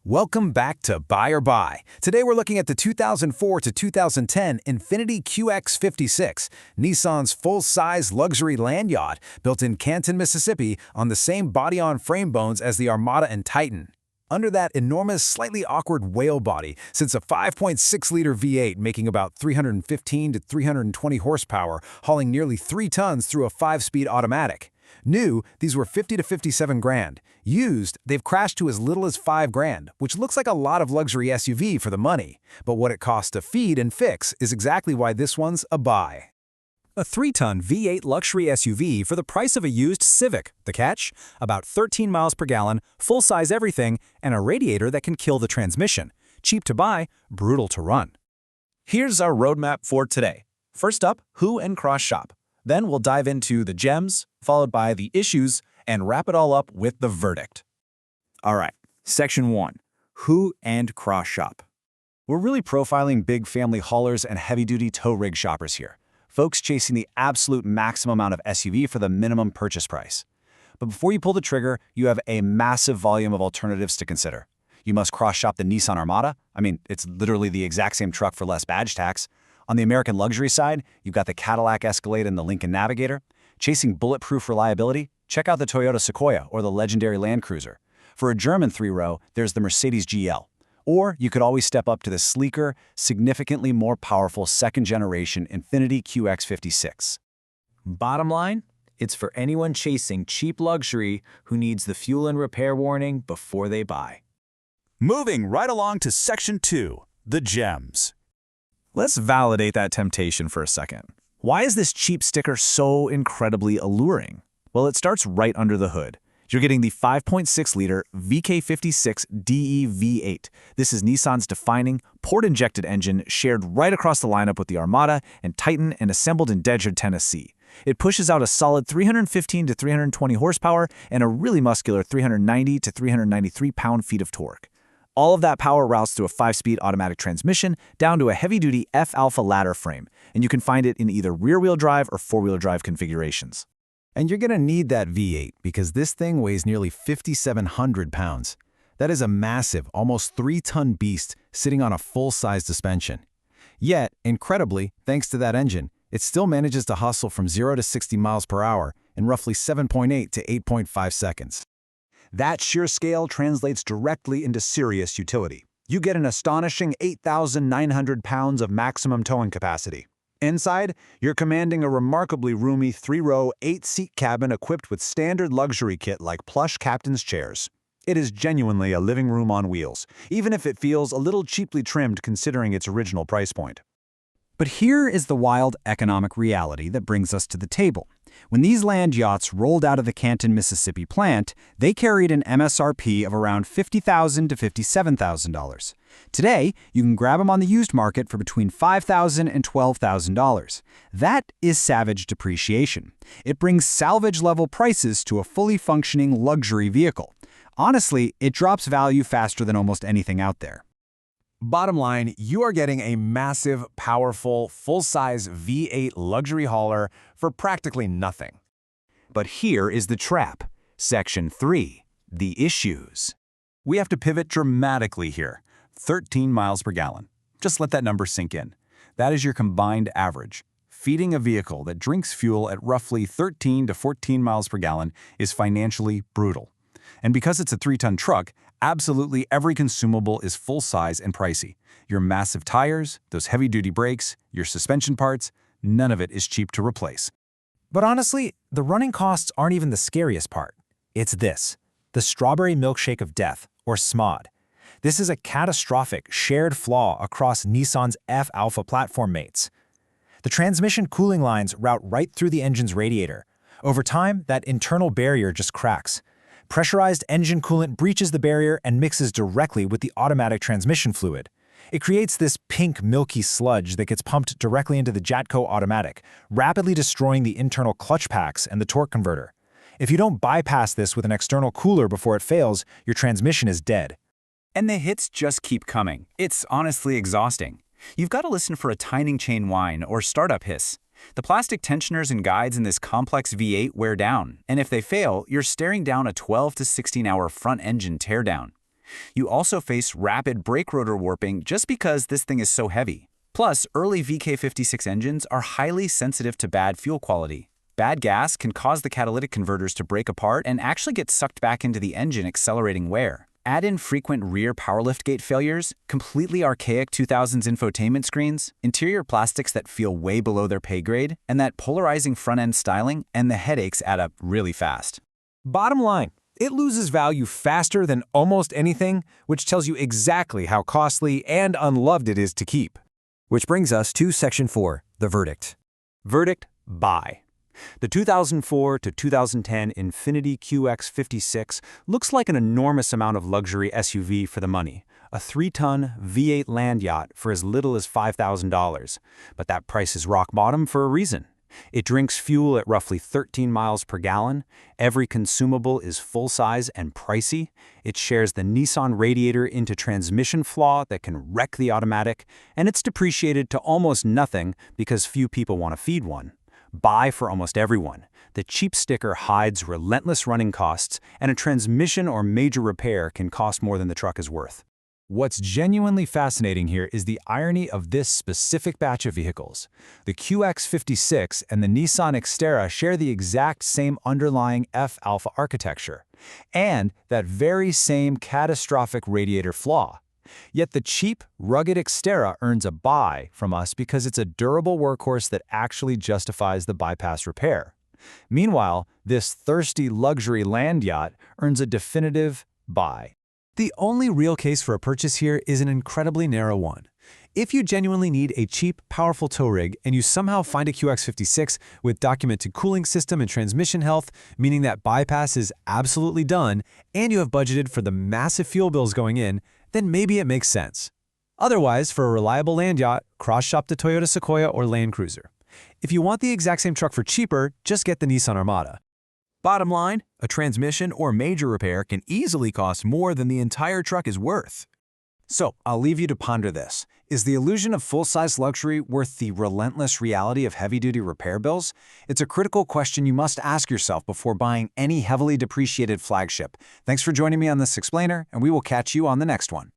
Welcome back to Buy or Buy. Today we're looking at the 2004 to 2010 Infiniti QX56, Nissan's full-size luxury land yacht built in Canton, Mississippi on the same body-on-frame bones as the Armada and Titan. Under that enormous, slightly awkward whale body sits a 5.6-liter V8 making about 315 to 320 horsepower, hauling nearly 3 tons through a 5-speed automatic. New, these were 50 to 57 grand. Used, they've crashed to as little as 5 grand, which looks like a lot of luxury SUV for the money. But what it costs to feed and fix is exactly why this one's a buy. A 3-ton V8 luxury SUV for the price of a used Civic. The catch? About 13 miles per gallon, full-size everything, and a radiator that can kill the transmission. Cheap to buy, brutal to run. Here's our roadmap for today. First up, who and cross-shop. Then we'll dive into the gems, followed by the issues, and wrap it all up with the verdict. All right, Section 1, who and cross-shop. We're really profiling big family haulers and heavy-duty tow rig shoppers here. Folks chasing the absolute maximum amount of SUV for the minimum purchase price. But before you pull the trigger, you have a massive volume of alternatives to consider. You must cross-shop the Nissan Armada. I mean, it's literally the exact same truck for less badge tax. On the American luxury side, you've got the Cadillac Escalade and the Lincoln Navigator. Chasing bulletproof reliability? Check out the Toyota Sequoia or the legendary Land Cruiser. For a German 3-row, there's the Mercedes GL. Or you could always step up to the sleeker, significantly more powerful second-generation Infiniti QX56. Bottom line, it's for anyone chasing cheap luxury who needs the fuel and repair warning before they buy. Moving right along to Section 2, the gems. Let's validate that temptation for a second. Why is this cheap sticker so incredibly alluring? Well, it starts right under the hood. You're getting the 5.6-liter VK56DE V8. This is Nissan's defining port-injected engine shared right across the lineup with the Armada and Titan and assembled in Decherd, Tennessee. It pushes out a solid 315 to 320 horsepower and a really muscular 390 to 393 pound-feet of torque. All of that power routes through a 5-speed automatic transmission down to a heavy-duty F-alpha ladder frame, and you can find it in either rear-wheel drive or four-wheel drive configurations. And you're going to need that V8 because this thing weighs nearly 5,700 pounds. That is a massive, almost 3-ton beast sitting on a full-size suspension. Yet, incredibly, thanks to that engine, it still manages to hustle from 0 to 60 miles per hour in roughly 7.8 to 8.5 seconds. That sheer scale translates directly into serious utility. You get an astonishing 8,900 pounds of maximum towing capacity. Inside, you're commanding a remarkably roomy 3-row, 8-seat cabin equipped with standard luxury kit like plush captain's chairs. It is genuinely a living room on wheels, even if it feels a little cheaply trimmed considering its original price point. But here is the wild economic reality that brings us to the table. When these land yachts rolled out of the Canton, Mississippi plant, they carried an MSRP of around $50,000 to $57,000. Today, you can grab them on the used market for between $5,000 and $12,000. That is savage depreciation. It brings salvage-level prices to a fully functioning luxury vehicle. Honestly, it drops value faster than almost anything out there. Bottom line, you are getting a massive, powerful, full-size V8 luxury hauler for practically nothing. But here is the trap. Section 3, the issues. We have to pivot dramatically here. 13 miles per gallon. Just let that number sink in. That is your combined average. Feeding a vehicle that drinks fuel at roughly 13 to 14 miles per gallon is financially brutal. And because it's a 3-ton truck, absolutely every consumable is full-size and pricey. Your massive tires, those heavy-duty brakes, your suspension parts, none of it is cheap to replace. But honestly, the running costs aren't even the scariest part. It's this, the strawberry milkshake of death, or SMOD. This is a catastrophic shared flaw across Nissan's F-alpha platform mates. The transmission cooling lines route right through the engine's radiator. Over time, that internal barrier just cracks. Pressurized engine coolant breaches the barrier and mixes directly with the automatic transmission fluid. It creates this pink, milky sludge that gets pumped directly into the Jatco automatic, rapidly destroying the internal clutch packs and the torque converter. If you don't bypass this with an external cooler before it fails, your transmission is dead. And the hits just keep coming. It's honestly exhausting. You've got to listen for a timing chain whine or startup hiss. The plastic tensioners and guides in this complex V8 wear down, and if they fail, you're staring down a 12 to 16-hour front engine teardown. You also face rapid brake-rotor warping just because this thing is so heavy. Plus, early VK56 engines are highly sensitive to bad fuel quality. Bad gas can cause the catalytic converters to break apart and actually get sucked back into the engine, accelerating wear. Add in frequent rear power-liftgate failures, completely archaic 2000s infotainment screens, interior plastics that feel way below their pay grade, and that polarizing front-end styling, and the headaches add up really fast. Bottom line, it loses value faster than almost anything, which tells you exactly how costly and unloved it is to keep. Which brings us to Section 4, the verdict. Verdict: buy. The 2004 to 2010 Infiniti QX56 looks like an enormous amount of luxury SUV for the money, a 3-ton V8 Land-Yacht for as little as $5,000. But that price is rock bottom for a reason. It drinks fuel at roughly 13 miles per gallon, every consumable is full-size and pricey, it shares the Nissan radiator into transmission flaw that can wreck the automatic, and it's depreciated to almost nothing because few people want to feed one. Buy for almost everyone. The cheap sticker hides relentless running costs, and a transmission or major repair can cost more than the truck is worth. What's genuinely fascinating here is the irony of this specific batch of vehicles. The QX56 and the Nissan Xterra share the exact same underlying F-alpha architecture, and that very same catastrophic radiator flaw. Yet the cheap, rugged Xterra earns a buy from us because it's a durable workhorse that actually justifies the bypass repair. Meanwhile, this thirsty luxury Land-Yacht earns a definitive buy. The only real case for a purchase here is an incredibly narrow one. If you genuinely need a cheap, powerful tow rig and you somehow find a QX56 with documented cooling system and transmission health, meaning that bypass is absolutely done, and you have budgeted for the massive fuel bills going in, then maybe it makes sense. Otherwise, for a reliable Land-Yacht, cross-shop the Toyota Sequoia or Land Cruiser. If you want the exact same truck for cheaper, just get the Nissan Armada. Bottom line, a transmission or major repair can easily cost more than the entire truck is worth. So, I'll leave you to ponder this. Is the illusion of full-size luxury worth the relentless reality of heavy-duty repair bills? It's a critical question you must ask yourself before buying any heavily depreciated flagship. Thanks for joining me on this explainer, and we will catch you on the next one.